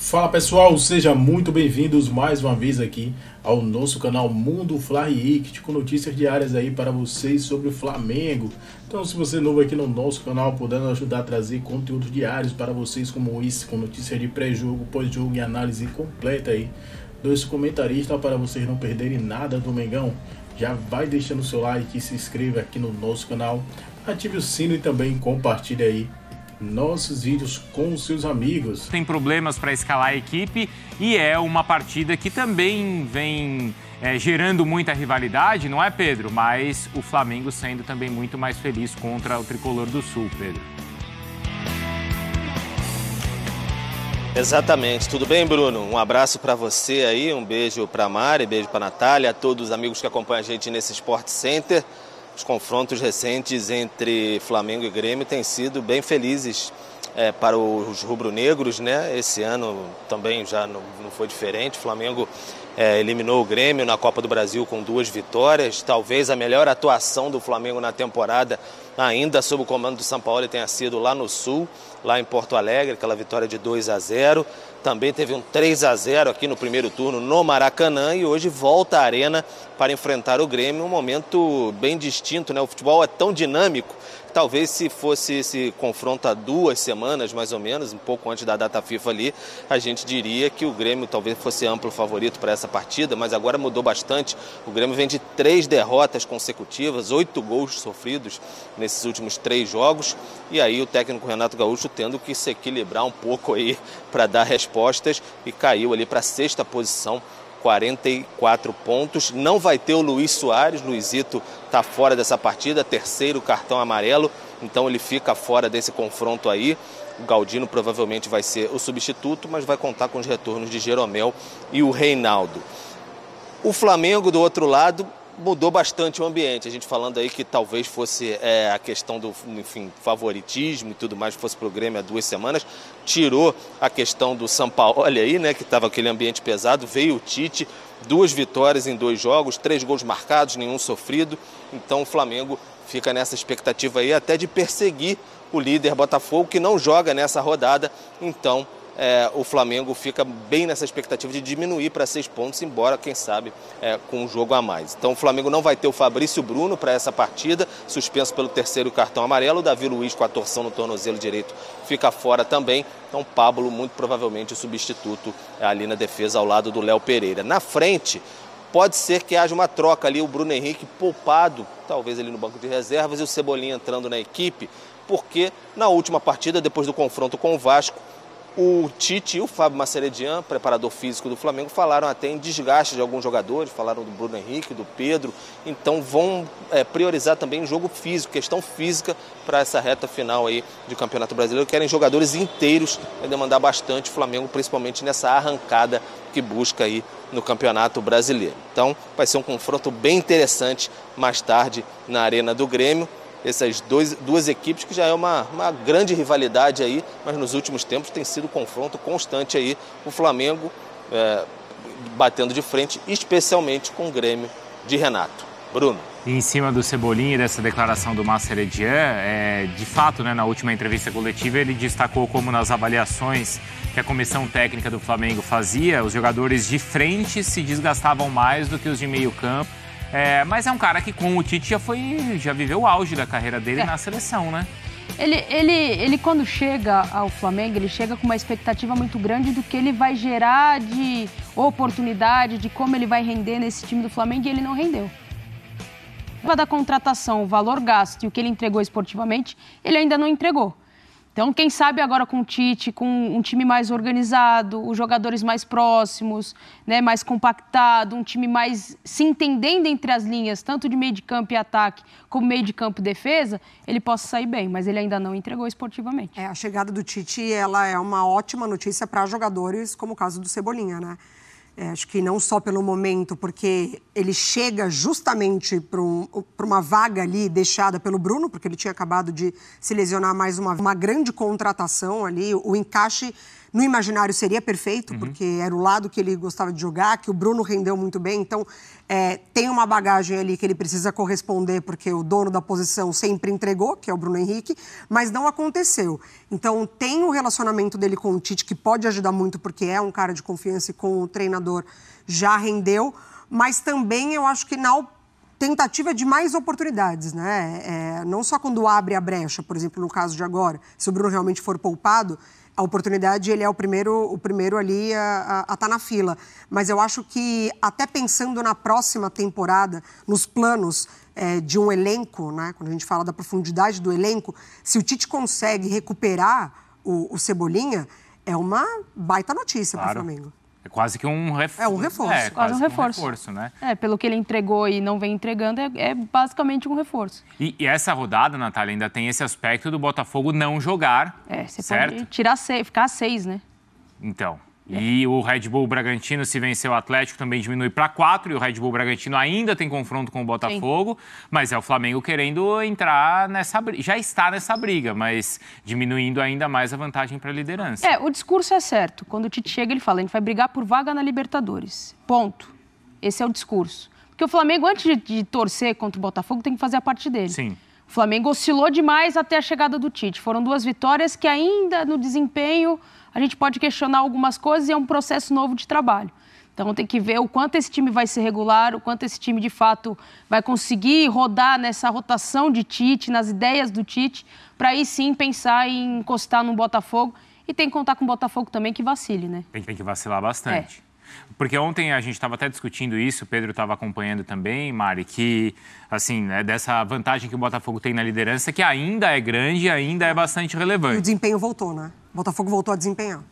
Fala pessoal, sejam muito bem-vindos mais uma vez aqui ao nosso canal Mundo Fly React, com notícias diárias aí para vocês sobre o Flamengo. Então, se você é novo aqui no nosso canal, podendo ajudar a trazer conteúdos diários para vocês como esse, com notícias de pré-jogo, pós-jogo e análise completa aí dos comentaristas, para vocês não perderem nada do Mengão, já vai deixando o seu like e se inscreva aqui no nosso canal, ative o sino e também compartilhe aí nossos vídeos com seus amigos. Tem problemas para escalar a equipe e é uma partida que também vem gerando muita rivalidade, não é, Pedro? Mas o Flamengo sendo também muito mais feliz contra o Tricolor do Sul, Pedro. Exatamente. Tudo bem, Bruno? Um abraço para você aí, um beijo para a Mari, beijo para a Natália, a todos os amigos que acompanham a gente nesse Sport Center. Os confrontos recentes entre Flamengo e Grêmio têm sido bem felizes para os rubro-negros, né? Esse ano também já não foi diferente. O Flamengo eliminou o Grêmio na Copa do Brasil com 2 vitórias. Talvez a melhor atuação do Flamengo na temporada, ainda sob o comando do Sampaoli, tenha sido lá no Sul, lá em Porto Alegre, aquela vitória de 2-0. Também teve um 3-0 aqui no primeiro turno no Maracanã e hoje volta à Arena para enfrentar o Grêmio, um momento bem distinto, né? O futebol é tão dinâmico que talvez se fosse esse confronto há 2 semanas, mais ou menos, um pouco antes da data FIFA ali, a gente diria que o Grêmio talvez fosse amplo favorito para essa partida, mas agora mudou bastante. O Grêmio vem de 3 derrotas consecutivas, 8 gols sofridos nesses últimos 3 jogos, e aí o técnico Renato Gaúcho tendo que se equilibrar um pouco aí para dar respostas e caiu ali para a 6ª posição, 44 pontos. Não vai ter o Luiz Soares, Luizito está fora dessa partida, 3º cartão amarelo, então ele fica fora desse confronto aí. O Galdino provavelmente vai ser o substituto, mas vai contar com os retornos de Jeromel e o Reinaldo. O Flamengo, do outro lado, mudou bastante o ambiente. A gente falando aí que talvez fosse a questão do, enfim, favoritismo e tudo mais, fosse para o Grêmio há 2 semanas. Tirou a questão do Sampaoli aí, né, que estava aquele ambiente pesado. Veio o Tite, 2 vitórias em 2 jogos, 3 gols marcados, nenhum sofrido. Então o Flamengo fica nessa expectativa aí até de perseguir o líder Botafogo, que não joga nessa rodada. Então o Flamengo fica bem nessa expectativa de diminuir para 6 pontos, embora, quem sabe, com um jogo a mais. Então o Flamengo não vai ter o Fabrício Bruno para essa partida, suspenso pelo 3º cartão amarelo. O Davi Luiz, com a torção no tornozelo direito, fica fora também. Então Pablo, muito provavelmente o substituto ali na defesa ao lado do Léo Pereira. Na frente, pode ser que haja uma troca ali, o Bruno Henrique poupado, talvez ali no banco de reservas, e o Cebolinha entrando na equipe, porque na última partida, depois do confronto com o Vasco, o Tite e o Fábio Maceredian, preparador físico do Flamengo, falaram até em desgaste de alguns jogadores, falaram do Bruno Henrique, do Pedro, então vão priorizar também o jogo físico, questão física para essa reta final aí de Campeonato Brasileiro. Querem jogadores inteiros, vai demandar bastante o Flamengo, principalmente nessa arrancada que busca aí no Campeonato Brasileiro. Então vai ser um confronto bem interessante mais tarde na Arena do Grêmio. Essas duas equipes que já é uma grande rivalidade aí, mas nos últimos tempos tem sido confronto constante aí, o Flamengo batendo de frente, especialmente com o Grêmio de Renato. Bruno. E em cima do Cebolinha e dessa declaração do Maceredian, de fato, né, na última entrevista coletiva ele destacou como nas avaliações que a comissão técnica do Flamengo fazia, os jogadores de frente se desgastavam mais do que os de meio campo. Mas é um cara que com o Tite já viveu o auge da carreira dele na seleção, né? Ele quando chega ao Flamengo, ele chega com uma expectativa muito grande do que ele vai gerar de oportunidade, de como ele vai render nesse time do Flamengo, e ele não rendeu. Da contratação, o valor gasto e o que ele entregou esportivamente, ele ainda não entregou. Então, quem sabe agora com o Tite, com um time mais organizado, os jogadores mais próximos, né, mais compactado, um time mais se entendendo entre as linhas, tanto de meio de campo e ataque, como meio de campo e defesa, ele possa sair bem, mas ele ainda não entregou esportivamente. A chegada do Tite, ela é uma ótima notícia para jogadores, como o caso do Cebolinha, né? Acho que não só pelo momento, porque ele chega justamente para uma vaga ali deixada pelo Bruno, porque ele tinha acabado de se lesionar, mais uma grande contratação ali. O encaixe no imaginário seria perfeito, porque era o lado que ele gostava de jogar, que o Bruno rendeu muito bem. Então, tem uma bagagem ali que ele precisa corresponder, porque o dono da posição sempre entregou, que é o Bruno Henrique, mas não aconteceu. Então, tem o relacionamento dele com o Tite, que pode ajudar muito, porque é um cara de confiança e com o treinador já rendeu, mas também eu acho que na tentativa de mais oportunidades, né? Não só quando abre a brecha, por exemplo, no caso de agora, se o Bruno realmente for poupado, a oportunidade, ele é o primeiro ali a estar na fila. Mas eu acho que, até pensando na próxima temporada, nos planos de um elenco, né? Quando a gente fala da profundidade do elenco, se o Tite consegue recuperar o Cebolinha, é uma baita notícia para o Flamengo. É quase que um reforço. É um reforço. É, quase um reforço, né? Pelo que ele entregou e não vem entregando, é basicamente um reforço. E essa rodada, Natália, ainda tem esse aspecto do Botafogo não jogar, você certo? pode tirar ficar a 6, né? Então, e o Red Bull Bragantino, se vencer o Atlético, também diminui para 4, e o Red Bull Bragantino ainda tem confronto com o Botafogo, mas é o Flamengo querendo entrar nessa briga, já está nessa briga, mas diminuindo ainda mais a vantagem para a liderança. O discurso é certo. Quando o Tite chega, ele fala, a gente vai brigar por vaga na Libertadores. Ponto. Esse é o discurso. Porque o Flamengo, antes de torcer contra o Botafogo, tem que fazer a parte dele. Sim. O Flamengo oscilou demais até a chegada do Tite. Foram 2 vitórias que ainda no desempenho a gente pode questionar algumas coisas e é um processo novo de trabalho. Então tem que ver o quanto esse time vai ser regular, o quanto esse time de fato vai conseguir rodar nessa rotação de Tite, nas ideias do Tite, para aí sim pensar em encostar no Botafogo. E tem que contar com o Botafogo também que vacile, né? Tem que vacilar bastante. Porque ontem a gente estava até discutindo isso, o Pedro estava acompanhando também, Mari, que, assim, dessa vantagem que o Botafogo tem na liderança, que ainda é grande, ainda é bastante relevante. E o desempenho voltou, né? O Botafogo voltou a desempenhar.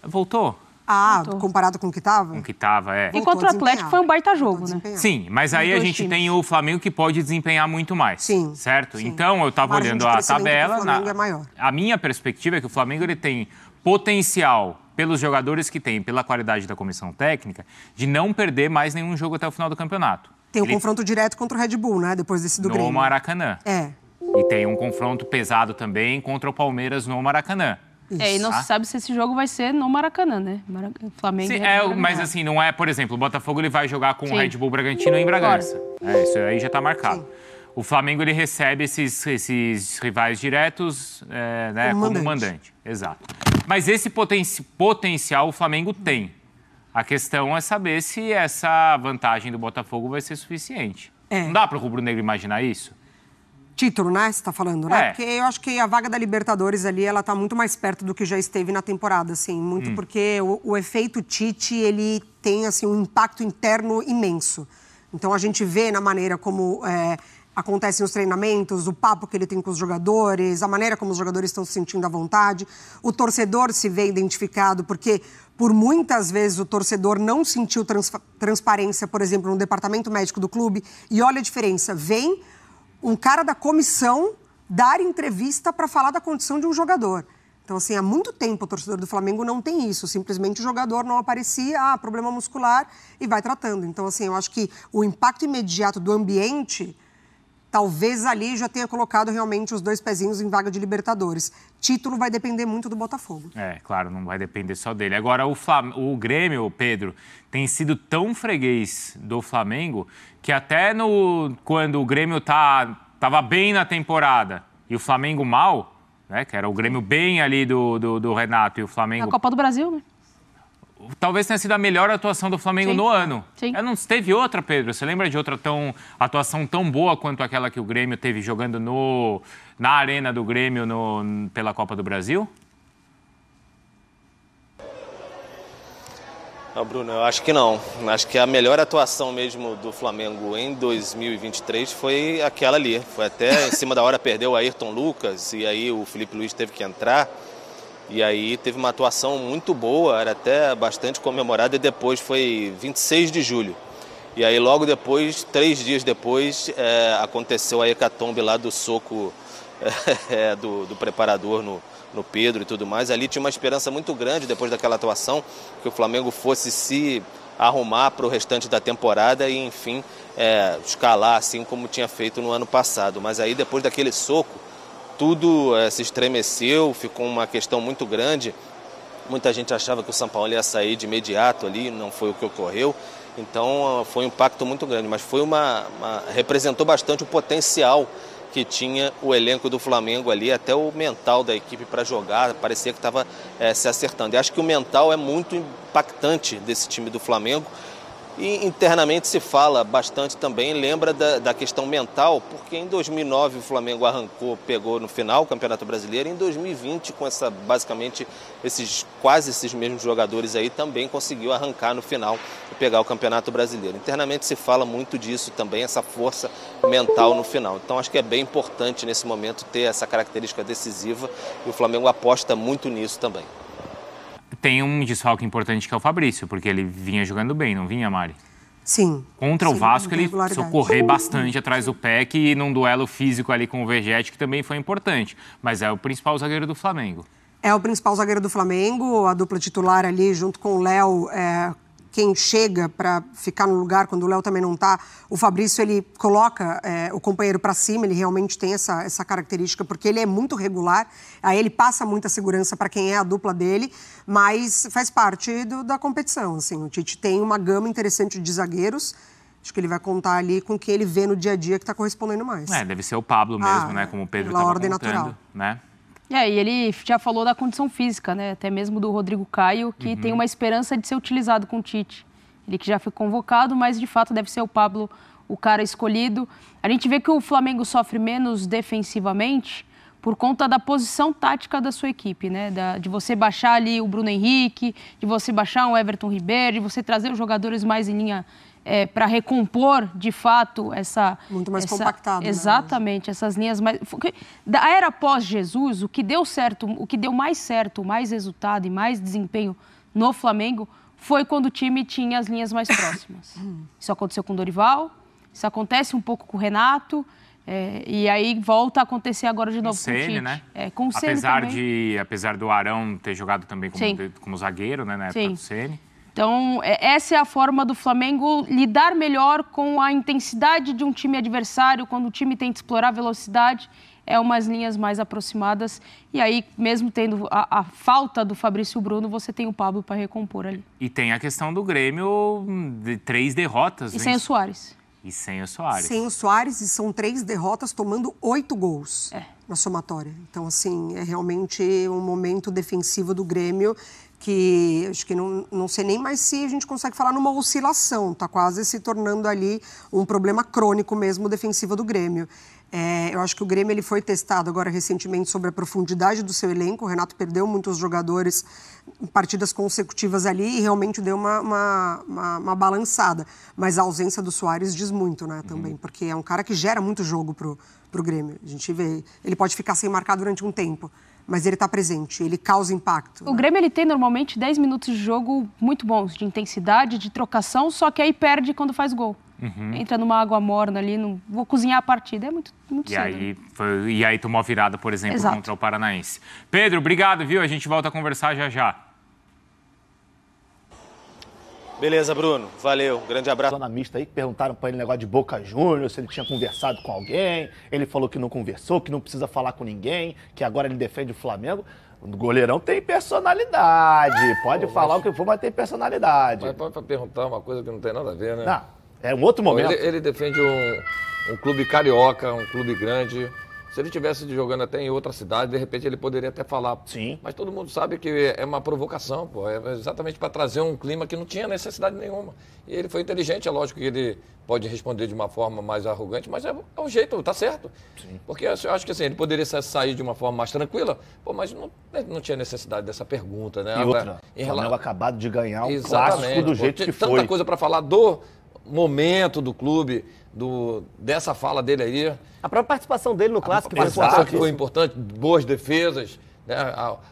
Voltou? Voltou. Comparado com o que estava? Com o que estava, E contra o Atlético foi um baita jogo, né? Sim, mas aí a gente tem o Flamengo que pode desempenhar muito mais, certo? Sim. Então, eu estava olhando a tabela, é maior. A minha perspectiva é que o Flamengo ele tem potencial, pelos jogadores que tem, pela qualidade da comissão técnica, de não perder mais nenhum jogo até o final do campeonato. Tem um confronto direto contra o Red Bull, né? Depois desse do Grêmio. No Maracanã. E tem um confronto pesado também contra o Palmeiras no Maracanã. E não se sabe se esse jogo vai ser no Maracanã, né? Flamengo. Sim, mas assim, não é, por exemplo, o Botafogo ele vai jogar com o Red Bull Bragantino em Bragança. Isso aí já está marcado. Sim. O Flamengo ele recebe esses rivais diretos como mandante. Exato. Mas esse potencial o Flamengo tem. A questão é saber se essa vantagem do Botafogo vai ser suficiente. Não dá para o rubro-negro imaginar isso? Título, né? Você está falando, né? Porque eu acho que a vaga da Libertadores ali, ela está muito mais perto do que já esteve na temporada, assim. Muito porque o efeito Tite, ele tem, assim, um impacto interno imenso. Então, a gente vê na maneira como acontecem os treinamentos, o papo que ele tem com os jogadores, a maneira como os jogadores estão se sentindo à vontade. O torcedor se vê identificado, porque por muitas vezes o torcedor não sentiu transparência, por exemplo, no departamento médico do clube. E olha a diferença, vem um cara da comissão dar entrevista para falar da condição de um jogador. Então, assim, há muito tempo o torcedor do Flamengo não tem isso. Simplesmente o jogador não aparecia, problema muscular, e vai tratando. Então, assim, eu acho que o impacto imediato do ambiente, talvez ali já tenha colocado realmente os 2 pezinhos em vaga de Libertadores. Título vai depender muito do Botafogo. Claro, não vai depender só dele. Agora, o Grêmio, Pedro, tem sido tão freguês do Flamengo que até quando o Grêmio estava bem na temporada e o Flamengo mal, né, que era o Grêmio bem ali do Renato e o Flamengo... Na Copa do Brasil, né? Talvez tenha sido a melhor atuação do Flamengo no ano. Sim. Não teve outra, Pedro? Você lembra de outra atuação tão boa quanto aquela que o Grêmio teve jogando na arena do Grêmio pela Copa do Brasil? Não, Bruno, eu acho que não. Acho que a melhor atuação mesmo do Flamengo em 2023 foi aquela ali. Foi até em cima da hora, perdeu o Ayrton Lucas e aí o Felipe Luiz teve que entrar. E aí teve uma atuação muito boa, era até bastante comemorada, e depois foi 26 de julho. E aí logo depois, 3 dias depois, aconteceu a hecatombe lá do soco do preparador no Pedro e tudo mais. Ali tinha uma esperança muito grande, depois daquela atuação, que o Flamengo fosse se arrumar para o restante da temporada e, enfim, escalar assim como tinha feito no ano passado. Mas aí depois daquele soco, tudo se estremeceu, ficou uma questão muito grande Muita gente achava que o São Paulo ia sair de imediato ali, não foi o que ocorreu. Então foi um impacto muito grande, mas representou bastante o potencial que tinha o elenco do Flamengo ali, até o mental da equipe para jogar, parecia que estava se acertando. E acho que o mental é muito impactante desse time do Flamengo. E internamente se fala bastante também, lembra da questão mental, porque em 2009 o Flamengo pegou no final o Campeonato Brasileiro, e em 2020, com basicamente quase esses mesmos jogadores aí, também conseguiu arrancar no final e pegar o Campeonato Brasileiro. Internamente se fala muito disso também, essa força mental no final. Então acho que é bem importante nesse momento ter essa característica decisiva, e o Flamengo aposta muito nisso também. Tem um desfalque importante que é o Fabrício, porque ele vinha jogando bem, não vinha, Mari? Sim. Contra o Vasco, ele precisou correr bastante atrás do PEC e num duelo físico ali com o Vegetti, que também foi importante. Mas é o principal zagueiro do Flamengo. É o principal zagueiro do Flamengo, a dupla titular ali, junto com o Léo, quem chega para ficar no lugar quando o Léo também não está. O Fabrício, ele coloca o companheiro para cima, ele realmente tem essa característica, porque ele é muito regular, aí ele passa muita segurança para quem é a dupla dele, mas faz parte da competição. Assim, o Tite tem uma gama interessante de zagueiros, acho que ele vai contar ali com o que ele vê no dia a dia que está correspondendo mais. Deve ser o Pablo mesmo, né? Como o Pedro estava contando, natural. Né? E ele já falou da condição física, né? Até mesmo do Rodrigo Caio, que tem uma esperança de ser utilizado com o Tite. Ele que já foi convocado, mas de fato deve ser o Pablo o cara escolhido. A gente vê que o Flamengo sofre menos defensivamente por conta da posição tática da sua equipe, né? De você baixar ali o Bruno Henrique, de você baixar o Everton Ribeiro, de você trazer os jogadores mais em linha para recompor, de fato, muito mais compactado. Exatamente, né? Essas linhas mais... Da era pós-Jesus, o que deu certo, o que deu mais certo, mais resultado e mais desempenho no Flamengo foi quando o time tinha as linhas mais próximas. Isso aconteceu com o Dorival, isso acontece um pouco com o Renato, e aí volta a acontecer agora de novo com o Tite. Né? Com o Ceni também. Apesar do Arão ter jogado também como zagueiro, né, na época do Ceni. Então, essa é a forma do Flamengo lidar melhor com a intensidade de um time adversário, quando o time tenta explorar velocidade, umas linhas mais aproximadas. E aí, mesmo tendo a falta do Fabrício e o Bruno, você tem o Pablo para recompor ali. E tem a questão do Grêmio de 3 derrotas. E sem o Soares. Sem o Soares. Sem o Soares, e são 3 derrotas tomando 8 gols na somatória. Então, assim, é realmente um momento defensivo do Grêmio que acho que não sei nem mais se a gente consegue falar numa oscilação. Está quase se tornando ali um problema crônico mesmo defensivo do Grêmio. Eu acho que o Grêmio ele foi testado agora recentemente sobre a profundidade do seu elenco. O Renato perdeu muitos jogadores em partidas consecutivas ali e realmente deu uma balançada. Mas a ausência do Soares diz muito, né, também, porque é um cara que gera muito jogo pro Grêmio. A gente vê, ele pode ficar sem marcar durante um tempo, mas ele está presente, ele causa impacto. O Grêmio ele tem normalmente 10 minutos de jogo muito bons, de intensidade, de trocação, só que aí perde quando faz gol. Entra numa água morna ali, não vou cozinhar a partida, é muito cedo. E aí tomou a virada, por exemplo, Exato. contra o Paranaense. Pedro, obrigado, viu? A gente volta a conversar já. Beleza, Bruno. Valeu. Um grande abraço. Na mista aí, perguntaram para ele negócio de Boca Juniors, se ele tinha conversado com alguém. Ele falou que não conversou, que não precisa falar com ninguém, que agora ele defende o Flamengo. O goleirão tem personalidade. Pode falar o que for, mas tem personalidade. Mas pode perguntar uma coisa que não tem nada a ver, né? Não, é um outro momento. Ele defende um clube carioca, um clube grande. Se ele estivesse jogando até em outra cidade, de repente ele poderia até falar. Sim. Mas todo mundo sabe que é uma provocação, pô. É exatamente para trazer um clima que não tinha necessidade nenhuma. E ele foi inteligente, é lógico que ele pode responder de uma forma mais arrogante, mas é um jeito, tá certo. Sim. Porque eu acho que assim, ele poderia sair de uma forma mais tranquila, pô, mas não tinha necessidade dessa pergunta, né? E outra, o Flamengo acabado de ganhar um clássico do jeito que foi. Tanta coisa para falar do momento do clube, dessa fala dele aí. A própria participação dele no clássico. Que foi importante, boas defesas. Né?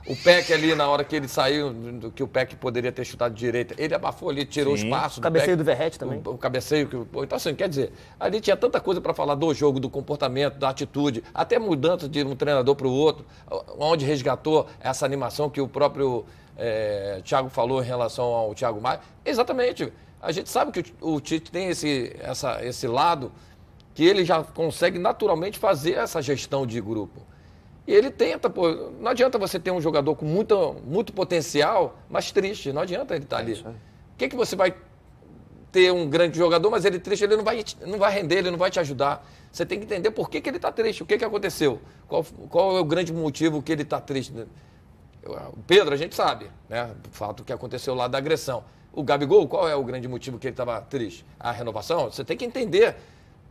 O Peck ali, na hora que ele saiu, que o Peck poderia ter chutado de direita, ele abafou ali, tirou o espaço. O cabeceio do Verratti também. O cabeceio. Então, assim, quer dizer, ali tinha tanta coisa para falar do jogo, do comportamento, da atitude, até mudança de um treinador para o outro, onde resgatou essa animação que o próprio Thiago falou em relação ao Thiago Maia. Exatamente. A gente sabe que o Tite tem esse lado que ele já consegue naturalmente fazer essa gestão de grupo. E ele tenta, pô, não adianta você ter um jogador com muito potencial, mas triste, não adianta ele estar ali. O que você vai ter um grande jogador, mas ele triste, ele não vai render, ele não vai te ajudar. Você tem que entender por que ele está triste, o que aconteceu, qual é o grande motivo que ele está triste. O Pedro, a gente sabe, né, o fato que aconteceu lá da agressão. O Gabigol, qual é o grande motivo que ele estava triste? A renovação? Você tem que entender.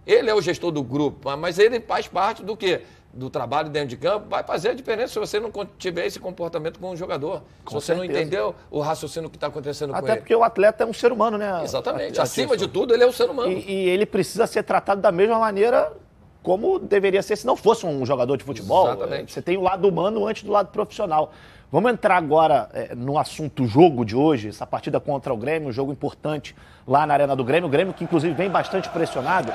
Ele é o gestor do grupo, mas ele faz parte do quê? Do trabalho dentro de campo, vai fazer a diferença se você não tiver esse comportamento com o jogador. Se você não entendeu o raciocínio que está acontecendo com ele. Até porque o atleta é um ser humano, né? Exatamente. Acima de tudo, ele é um ser humano. E ele precisa ser tratado da mesma maneira como deveria ser se não fosse um jogador de futebol. Exatamente. Você tem o lado humano antes do lado profissional. Vamos entrar agora no assunto jogo de hoje, essa partida contra o Grêmio, um jogo importante lá na Arena do Grêmio. O Grêmio que, inclusive, vem bastante pressionado.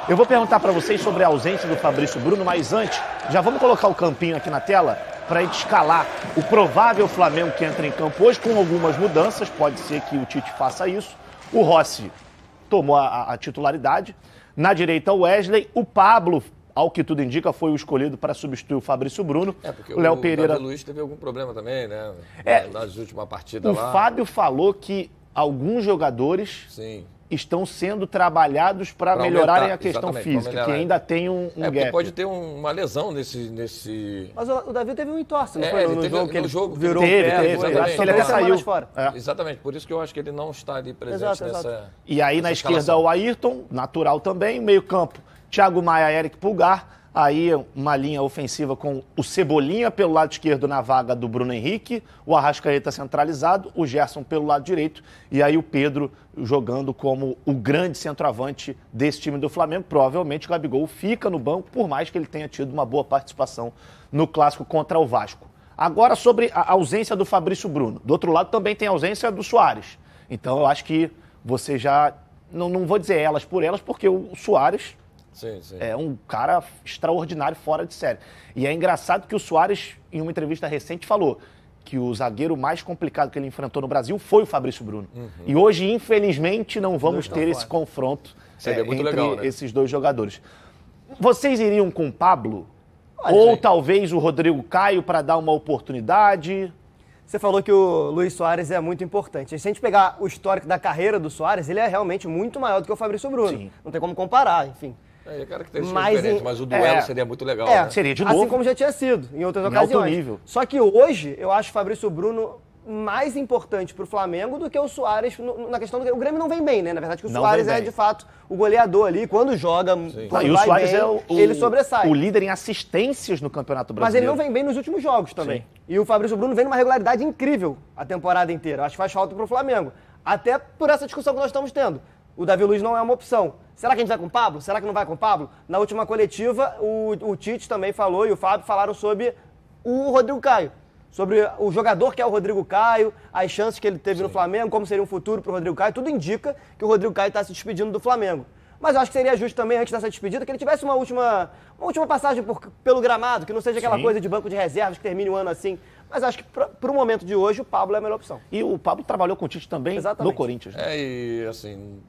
Eu vou perguntar para vocês sobre a ausência do Fabrício Bruno, mas antes, já vamos colocar o campinho aqui na tela para a gente escalar o provável Flamengo que entra em campo hoje, com algumas mudanças. Pode ser que o Tite faça isso. O Rossi tomou a titularidade. Na direita, o Wesley. O Pablo, ao que tudo indica, foi o escolhido para substituir o Fabrício Bruno. Porque o Léo Pereira. Davi Luiz teve algum problema também, né? Nas últimas partidas lá. O Fábio falou que alguns jogadores estão sendo trabalhados para melhorarem a questão física, que ainda tem um gap. Porque pode ter uma lesão nesse... Mas o Davi teve um entorse, não foi? No jogo virou teve. Acho que ele até saiu. Fora. Exatamente, por isso que eu acho que ele não está ali presente nessa... E aí na esquerda o Ayrton, natural também, meio campo, Thiago Maia, Eric Pulgar. Aí uma linha ofensiva com o Cebolinha pelo lado esquerdo na vaga do Bruno Henrique, o Arrascaeta centralizado, o Gerson pelo lado direito e aí o Pedro jogando como o grande centroavante desse time do Flamengo. Provavelmente o Gabigol fica no banco, por mais que ele tenha tido uma boa participação no clássico contra o Vasco. Agora sobre a ausência do Fabrício Bruno. Do outro lado também tem a ausência do Suárez. Então eu acho que você já, não vou dizer elas por elas, porque o Suárez... Sim. É um cara extraordinário, fora de série. E é engraçado que o Suárez, em uma entrevista recente, falou que o zagueiro mais complicado que ele enfrentou no Brasil foi o Fabrício Bruno. E hoje, infelizmente, não vamos ter esse confronto muito entre legal, né? esses dois jogadores. Vocês iriam com o Pablo? Ou talvez o Rodrigo Caio para dar uma oportunidade? Você falou que o Luis Soares é muito importante. Se a gente pegar o histórico da carreira do Soares, ele é realmente muito maior do que o Fabrício Bruno. Sim. Não tem como comparar, enfim. É característica diferente, mas o duelo seria muito legal. né? Seria de novo. Assim como já tinha sido em outras Em ocasiões. alto nível. Só que hoje, eu acho o Fabrício Bruno mais importante para o Flamengo do que o Soares na questão do... O Grêmio não vem bem, né? Na verdade, que o Soares é, de fato, o goleador ali. Quando joga, quando e o Soares bem, ele sobressai. O líder em assistências no Campeonato Brasileiro. Mas ele não vem bem nos últimos jogos também. Sim. E o Fabrício Bruno vem numa regularidade incrível a temporada inteira. Acho que faz falta para o Flamengo. Até por essa discussão que nós estamos tendo. O Davi Luiz não é uma opção. Será que a gente vai com o Pablo? Será que não vai com o Pablo? Na última coletiva, o Tite também falou e o Fábio falaram sobre o Rodrigo Caio. Sobre o jogador que é o Rodrigo Caio, as chances que ele teve no Flamengo, como seria um futuro para o Rodrigo Caio. Tudo indica que o Rodrigo Caio está se despedindo do Flamengo. Mas eu acho que seria justo também, antes dessa despedida, que ele tivesse uma última passagem pelo gramado, que não seja aquela coisa de banco de reservas que termine o ano assim. Mas acho que para o momento de hoje, o Pablo é a melhor opção. E o Pablo trabalhou com o Tite também no Corinthians. Né? E assim,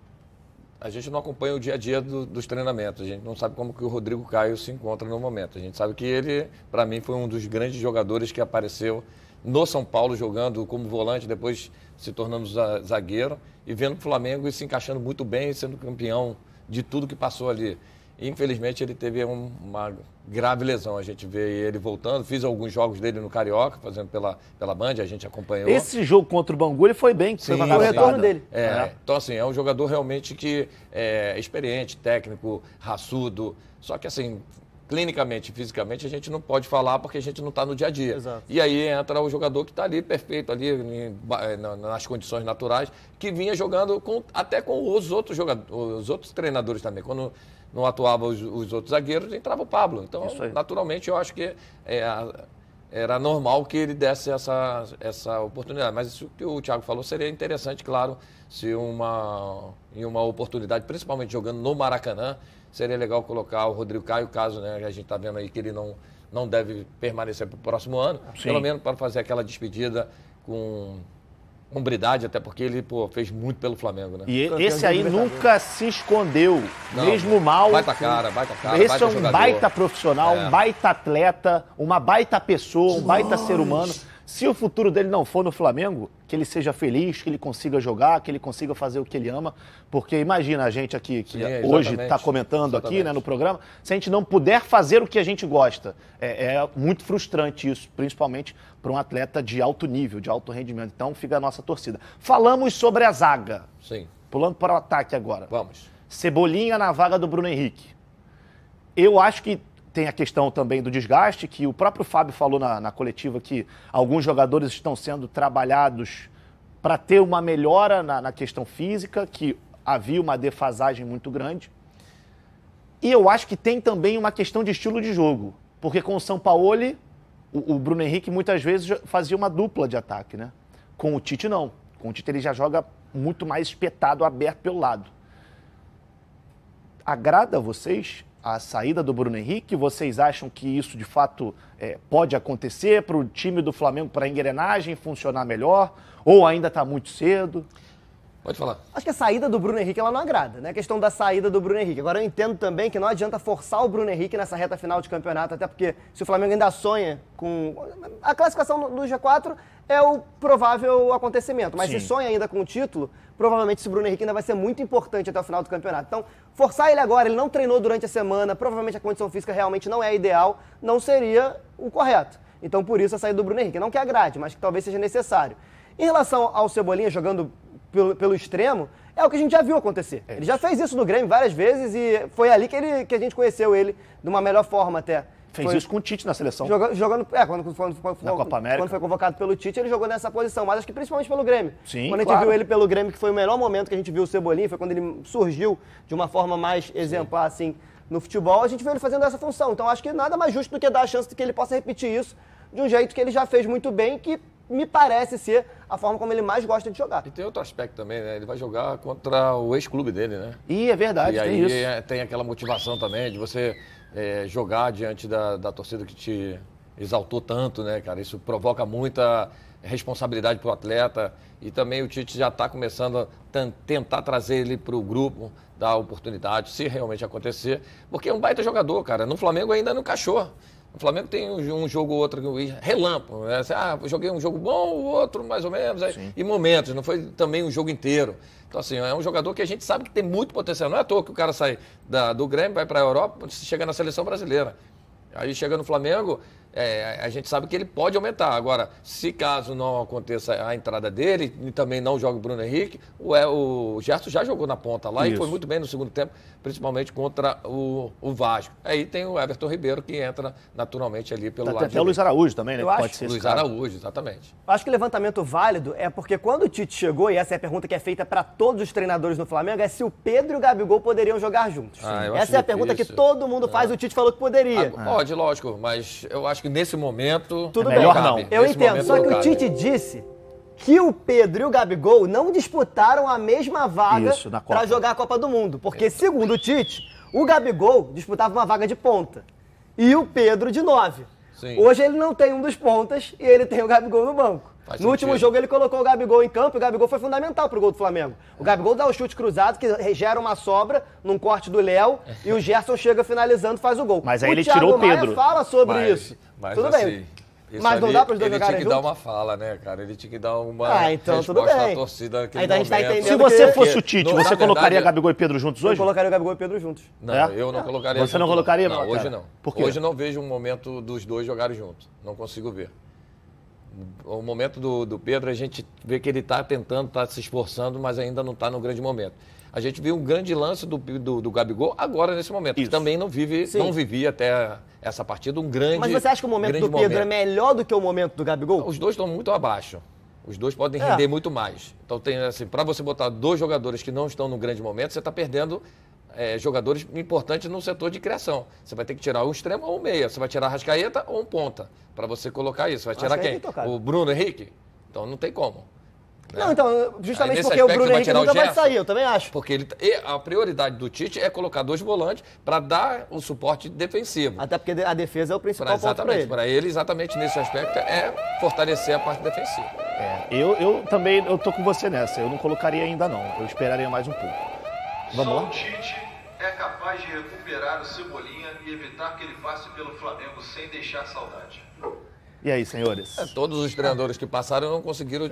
a gente não acompanha o dia a dia dos treinamentos. A gente não sabe como que o Rodrigo Caio se encontra no momento. A gente sabe que ele, para mim, foi um dos grandes jogadores que apareceu no São Paulo, jogando como volante, depois se tornando zagueiro, e vendo o Flamengo e se encaixando muito bem, sendo campeão de tudo que passou ali. Infelizmente, ele teve uma grave lesão. A gente vê ele voltando. Fiz alguns jogos dele no Carioca, fazendo pela Band, a gente acompanhou. Esse jogo contra o Bangu, ele foi bem. Foi o retorno dele. Então, assim, é um jogador realmente que é experiente, técnico, raçudo. Só que, assim, clinicamente, fisicamente, a gente não pode falar porque a gente não está no dia a dia. Exato. E aí entra o jogador que está ali, perfeito, ali nas condições naturais, que vinha jogando até com os outros jogadores, os outros treinadores também. Quando não atuavam os outros zagueiros, entrava o Pablo. Então, naturalmente, eu acho que era normal que ele desse essa oportunidade. Mas isso que o Thiago falou seria interessante, claro, se em uma oportunidade, principalmente jogando no Maracanã, seria legal colocar o Rodrigo Caio, caso, né, a gente está vendo aí que ele não deve permanecer para o próximo ano, pelo menos para fazer aquela despedida com hombridade, até porque ele fez muito pelo Flamengo, né? E esse aí nunca se escondeu, mesmo mal. Baita cara. Esse é um baita profissional, um baita atleta, uma baita pessoa, um baita ser humano. Se o futuro dele não for no Flamengo, que ele seja feliz, que ele consiga jogar, que ele consiga fazer o que ele ama. Porque imagina a gente aqui, que hoje está comentando aqui, né, no programa, se a gente não puder fazer o que a gente gosta. É muito frustrante isso, principalmente para um atleta de alto nível, de alto rendimento. Então fica a nossa torcida. Falamos sobre a zaga. Sim. Pulando para o ataque agora. Vamos. Cebolinha na vaga do Bruno Henrique. Eu acho que tem a questão também do desgaste, que o próprio Fábio falou na coletiva que alguns jogadores estão sendo trabalhados para ter uma melhora na questão física, que havia uma defasagem muito grande. E eu acho que tem também uma questão de estilo de jogo, porque com o Sampaoli, o Bruno Henrique muitas vezes fazia uma dupla de ataque, né? Com o Tite não. Com o Tite ele já joga muito mais espetado, aberto pelo lado. Agrada a vocês a saída do Bruno Henrique? Vocês acham que isso, de fato, pode acontecer para o time do Flamengo, para a engrenagem funcionar melhor? Ou ainda está muito cedo? Pode falar. Acho que a saída do Bruno Henrique ela não agrada, né? A questão da saída do Bruno Henrique. Agora, eu entendo também que não adianta forçar o Bruno Henrique nessa reta final de campeonato, até porque se o Flamengo ainda sonha com... A classificação do G4 é o provável acontecimento, mas se sonha ainda com o título, provavelmente esse Bruno Henrique ainda vai ser muito importante até o final do campeonato. Então, forçar ele agora, ele não treinou durante a semana, provavelmente a condição física realmente não é a ideal, não seria o correto. Então, por isso, a saída do Bruno Henrique. Não que agrade, mas que talvez seja necessário. Em relação ao Cebolinha jogando pelo extremo, é o que a gente já viu acontecer. Ele já fez isso no Grêmio várias vezes e foi ali que a gente conheceu ele de uma melhor forma até. Fez isso com o Tite na seleção. Jogando, na Copa América. Quando foi convocado pelo Tite, ele jogou nessa posição, mas acho que principalmente pelo Grêmio. Sim, quando a gente viu ele pelo Grêmio, que foi o melhor momento que a gente viu o Cebolinha, foi quando ele surgiu de uma forma mais exemplar, assim, no futebol, a gente viu ele fazendo essa função. Então acho que nada mais justo do que dar a chance de que ele possa repetir isso de um jeito que ele já fez muito bem, que me parece ser a forma como ele mais gosta de jogar. E tem outro aspecto também, né? Ele vai jogar contra o ex-clube dele, né? E é verdade, e tem aí isso. Tem aquela motivação também de você jogar diante da torcida que te exaltou tanto, né, cara? Isso provoca muita responsabilidade para o atleta e também o Tite já está começando a tentar trazer ele para o grupo, dar oportunidade, se realmente acontecer, porque é um baita jogador, cara. No Flamengo ainda não encaixou. O Flamengo tem um jogo ou outro relâmpago, né? Joguei um jogo bom, o outro mais ou menos, e momentos, não foi também um jogo inteiro. Então, assim, é um jogador que a gente sabe que tem muito potencial. Não é à toa que o cara sai do Grêmio, vai para a Europa, chega na seleção brasileira. Aí chega no Flamengo, a gente sabe que ele pode aumentar. Agora, se caso não aconteça a entrada dele e também não joga o Bruno Henrique, o Gerson já jogou na ponta lá e foi muito bem no segundo tempo, principalmente contra o Vasco. Aí tem o Everton Ribeiro que entra naturalmente ali pelo lado. Até o Luiz Araújo também, né? Pode ser Luiz Araújo, exatamente. Eu acho que o levantamento válido é porque quando o Tite chegou, e essa é a pergunta que é feita para todos os treinadores do Flamengo, é se o Pedro e o Gabigol poderiam jogar juntos. Essa é a pergunta que todo mundo faz, o Tite falou que poderia. Pode, lógico, mas eu acho que nesse momento... Tudo bem, eu entendo, só que o Tite disse que o Pedro e o Gabigol não disputaram a mesma vaga para jogar a Copa do Mundo. Porque, segundo o Tite, o Gabigol disputava uma vaga de ponta e o Pedro de 9. Sim. Hoje ele não tem um dos pontas e ele tem o Gabigol no banco. No último jogo ele colocou o Gabigol em campo e o Gabigol foi fundamental pro gol do Flamengo. O Gabigol dá o chute cruzado que gera uma sobra num corte do Léo e o Gerson chega finalizando e faz o gol. Mas aí ele tirou o Pedro. Maia fala sobre isso. Mas tudo assim, bem. Mas não dá para os dois jogarem juntos? Ele tinha que dar uma fala, né, cara? Ele tinha que dar uma então, resposta à torcida naquele momento. Tá entendendo. Se você fosse o Tite, você colocaria Gabigol e Pedro juntos hoje? Eu colocaria o Gabigol e Pedro juntos. Não, eu não colocaria. Você não colocaria? Não, hoje não. Por quê? Hoje não vejo um momento dos dois jogarem juntos. Não consigo ver. O momento do Pedro, a gente vê que ele está tentando, está se esforçando, mas ainda não está no grande momento. A gente viu um grande lance do Gabigol agora nesse momento. Que também não vivia até essa partida um grande. Mas você acha que o momento do Pedro é melhor do que o momento do Gabigol? Os dois estão muito abaixo. Os dois podem render muito mais. Então, tem assim, para você botar dois jogadores que não estão no grande momento, você está perdendo jogadores importantes no setor de criação. Você vai ter que tirar um extremo ou um meia. Você vai tirar a Arrascaeta ou um ponta para você colocar isso. Vai tirar quem? O Bruno Henrique? Então não tem como. Não, então, justamente porque o Bruno Henrique nunca vai sair, eu também acho. Porque a prioridade do Tite é colocar dois volantes para dar o suporte defensivo. Até porque a defesa é o principal ponto para ele. Para ele, exatamente nesse aspecto, é fortalecer a parte defensiva. Eu também tô com você nessa. Eu não colocaria ainda não. Eu esperaria mais um pouco. Vamos lá? Só o Tite é capaz de recuperar o Cebolinha e evitar que ele passe pelo Flamengo sem deixar saudade. E aí, senhores? Todos os treinadores que passaram não conseguiram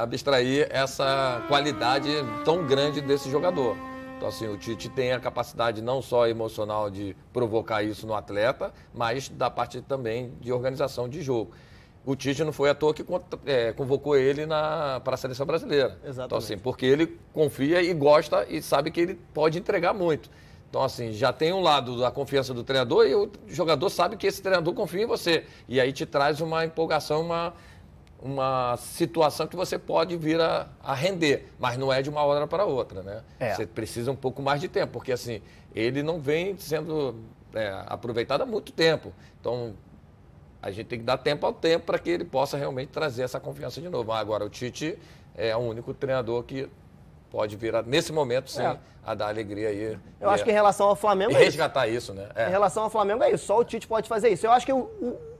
abstrair essa qualidade tão grande desse jogador. Então, assim, o Tite tem a capacidade não só emocional de provocar isso no atleta, mas da parte também de organização de jogo. O Tite não foi à toa que convocou ele para a seleção brasileira. Exatamente. Então, assim, porque ele confia e gosta e sabe que ele pode entregar muito. Então, assim, já tem um lado da confiança do treinador e o jogador sabe que esse treinador confia em você. E aí te traz uma empolgação, uma situação que você pode vir a render, mas não é de uma hora para outra, né? Você precisa um pouco mais de tempo, porque, assim, ele não vem sendo aproveitado há muito tempo. Então, a gente tem que dar tempo ao tempo para que ele possa realmente trazer essa confiança de novo. Agora, o Tite é o único treinador que pode vir, nesse momento, sim, a dar alegria aí. Eu acho que em relação ao Flamengo e resgatar isso, né? Em relação ao Flamengo é isso, só o Tite pode fazer isso. Eu acho que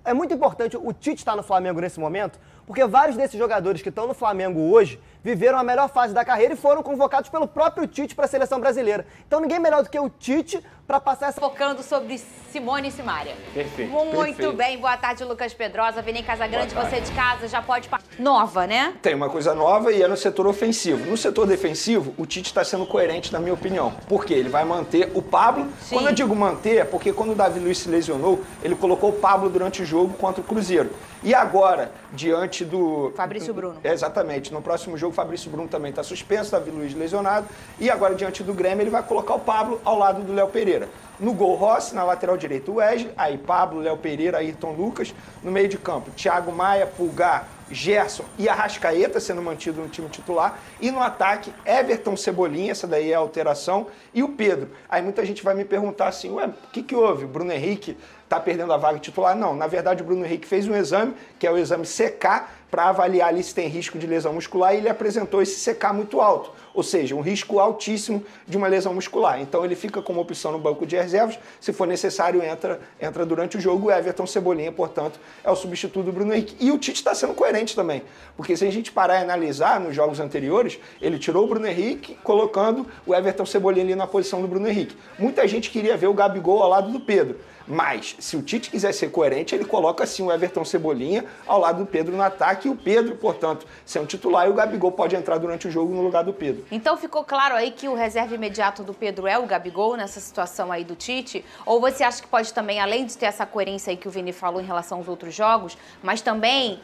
é muito importante o Tite estar no Flamengo nesse momento, porque vários desses jogadores que estão no Flamengo hoje viveram a melhor fase da carreira e foram convocados pelo próprio Tite para a seleção brasileira. Então ninguém melhor do que o Tite para passar essa... Focando sobre Simone e Simária. Perfeito. Muito bem, boa tarde, Lucas Pedrosa. Vini Casagrande, você de casa já pode... Nova, né? Tem uma coisa nova e é no setor ofensivo. No setor defensivo, o Tite está sendo coerente, na minha opinião. Por quê? Ele vai manter o Pablo. Sim. Quando eu digo manter, é porque quando o Davi Luiz se lesionou, ele colocou o Pablo durante o jogo contra o Cruzeiro. E agora, diante do... Fabrício Bruno. Exatamente. No próximo jogo, o Fabrício Bruno também está suspenso, Davi Luiz lesionado. E agora, diante do Grêmio, ele vai colocar o Pablo ao lado do Léo Pereira. No gol, Rossi, na lateral direita, o Wesley, aí Pablo, Léo Pereira, Ayrton Lucas. No meio de campo, Thiago Maia, Pulgar, Gerson e Arrascaeta sendo mantido no time titular. E no ataque, Everton, Cebolinha, essa daí é a alteração, e o Pedro. Aí muita gente vai me perguntar assim, ué, o que houve? O Bruno Henrique está perdendo a vaga titular? Não, na verdade o Bruno Henrique fez um exame, que é o exame CK, para avaliar ali se tem risco de lesão muscular, e ele apresentou esse CK muito alto, ou seja, um risco altíssimo de uma lesão muscular. Então ele fica como opção no banco de reservas, se for necessário entra durante o jogo. O Everton Cebolinha, portanto, é o substituto do Bruno Henrique. E o Tite está sendo coerente também, porque se a gente parar e analisar nos jogos anteriores, ele tirou o Bruno Henrique, colocando o Everton Cebolinha ali na posição do Bruno Henrique. Muita gente queria ver o Gabigol ao lado do Pedro, mas se o Tite quiser ser coerente, ele coloca sim o Everton Cebolinha ao lado do Pedro no ataque, e o Pedro, portanto, ser um titular, e o Gabigol pode entrar durante o jogo no lugar do Pedro. Então ficou claro aí que o reserva imediato do Pedro é o Gabigol nessa situação aí do Tite? Ou você acha que pode também, além de ter essa coerência aí que o Vini falou em relação aos outros jogos, mas também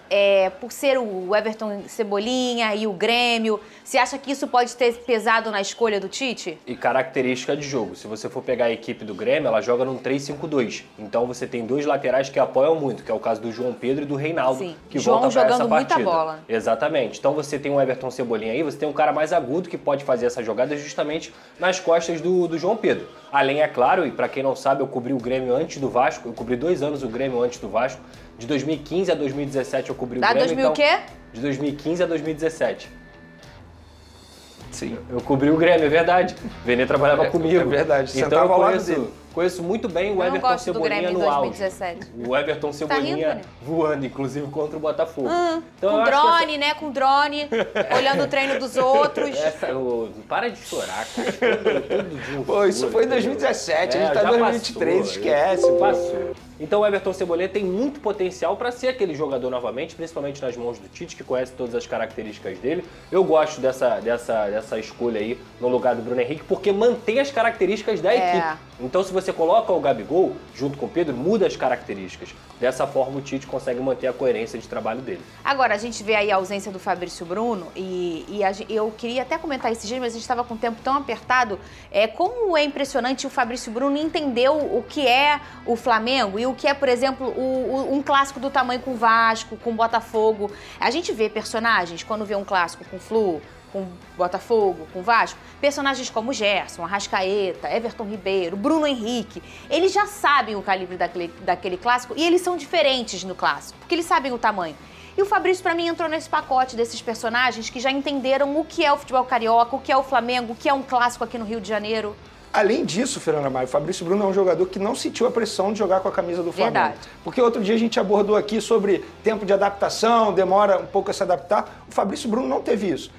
por ser o Everton Cebolinha e o Grêmio, você acha que isso pode ter pesado na escolha do Tite? E característica de jogo. Se você for pegar a equipe do Grêmio, ela joga num 3-5-2. Então você tem dois laterais que apoiam muito, que é o caso do João Pedro e do Reinaldo, Sim. que João voltam para essa jogando partida. muita bola. Exatamente. Então você tem um Everton Cebolinha aí, você tem um cara mais agudo que pode fazer essa jogada justamente nas costas do João Pedro. Além, é claro, e para quem não sabe, eu cobri o Grêmio antes do Vasco, eu cobri 2 anos o Grêmio antes do Vasco. De 2015 a 2017 eu cobri o Grêmio. 2000 o quê? De 2015 a 2017. Sim. Eu cobri o Grêmio, é verdade. Vene trabalhava comigo. É verdade. Então eu conheço muito bem o Everton Cebolinha no auge. O Everton Cebolinha voando, inclusive contra o Botafogo. Então, com drone, né? Com drone, olhando o treino dos outros. Para de chorar, cara. Pô, isso foi em 2017, a gente tá em 2023, esquece. Passou. Então o Everton Cebolinha tem muito potencial para ser aquele jogador novamente, principalmente nas mãos do Tite, que conhece todas as características dele. Eu gosto dessa escolha aí no lugar do Bruno Henrique, porque mantém as características da equipe. Então se você coloca o Gabigol junto com o Pedro, muda as características. Dessa forma o Tite consegue manter a coerência de trabalho dele. Agora, a gente vê aí a ausência do Fabrício Bruno eu queria até comentar esses dias, mas a gente estava com o tempo tão apertado. Como é impressionante o Fabrício Bruno entendeu o que é o Flamengo e o que é, por exemplo, um clássico do tamanho com o Vasco, com o Botafogo. A gente vê personagens, quando vê um clássico com o Flu, com Botafogo, com Vasco, personagens como Gerson, Arrascaeta, Everton Ribeiro, Bruno Henrique, eles já sabem o calibre daquele clássico e eles são diferentes no clássico, porque eles sabem o tamanho. E o Fabrício, pra mim, entrou nesse pacote desses personagens que já entenderam o que é o futebol carioca, o que é o Flamengo, o que é um clássico aqui no Rio de Janeiro. Além disso, Fernanda Maia, o Fabrício Bruno é um jogador que não sentiu a pressão de jogar com a camisa do Flamengo. Verdade. Porque outro dia a gente abordou aqui sobre tempo de adaptação, demora um pouco a se adaptar. O Fabrício Bruno não teve isso.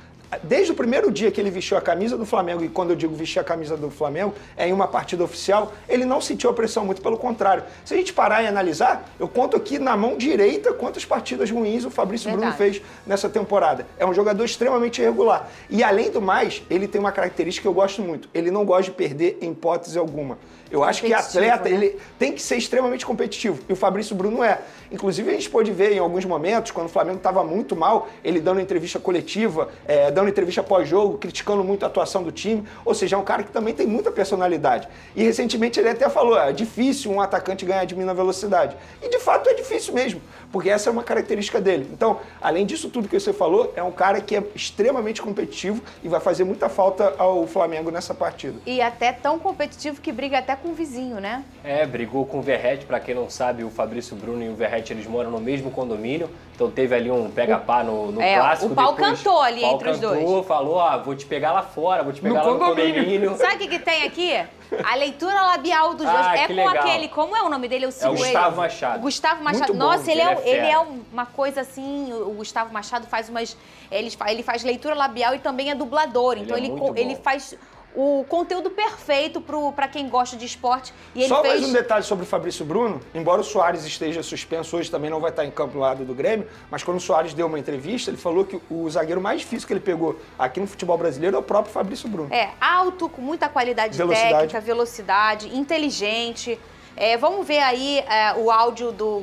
Desde o primeiro dia que ele vestiu a camisa do Flamengo, e quando eu digo vestir a camisa do Flamengo, é em uma partida oficial, ele não sentiu a pressão, muito pelo contrário. Se a gente parar e analisar, eu conto aqui na mão direita quantas partidas ruins o Fabrício Bruno fez nessa temporada. É um jogador extremamente irregular. E além do mais, ele tem uma característica que eu gosto muito. Ele não gosta de perder em hipótese alguma. Eu acho que atleta, né? Ele tem que ser extremamente competitivo. E o Fabrício Bruno é. Inclusive, a gente pôde ver em alguns momentos, quando o Flamengo estava muito mal, ele dando entrevista coletiva, dando entrevista pós-jogo, criticando muito a atuação do time. Ou seja, é um cara que também tem muita personalidade. E recentemente ele até falou, é difícil um atacante ganhar de mim na velocidade. E de fato é difícil mesmo, porque essa é uma característica dele. Então, além disso tudo que você falou, é um cara que é extremamente competitivo e vai fazer muita falta ao Flamengo nessa partida. E até tão competitivo que briga até com o vizinho, né? Brigou com o Verratti. Pra quem não sabe, o Fabrício Bruno e o Verratti, eles moram no mesmo condomínio. Então teve ali um pega-pá no clássico. O pau cantou ali entre os dois. Falou, vou te pegar lá fora, vou te pegar lá no condomínio. Sabe o que tem aqui? A leitura labial dos dois. É com legal. aquele, como é o nome dele? Eu sigo o Gustavo Machado. O Gustavo Machado. Nossa, ele é uma coisa assim, o Gustavo Machado faz umas... Ele faz leitura labial e também é dublador. Então ele faz... o conteúdo perfeito para quem gosta de esporte. E ele Só mais um detalhe sobre o Fabrício Bruno. Embora o Soares esteja suspenso hoje, também não vai estar em campo do lado do Grêmio, mas quando o Soares deu uma entrevista, ele falou que o zagueiro mais difícil que ele pegou aqui no futebol brasileiro é o próprio Fabrício Bruno. Alto, com muita qualidade técnica, velocidade, inteligente. Vamos ver aí o áudio do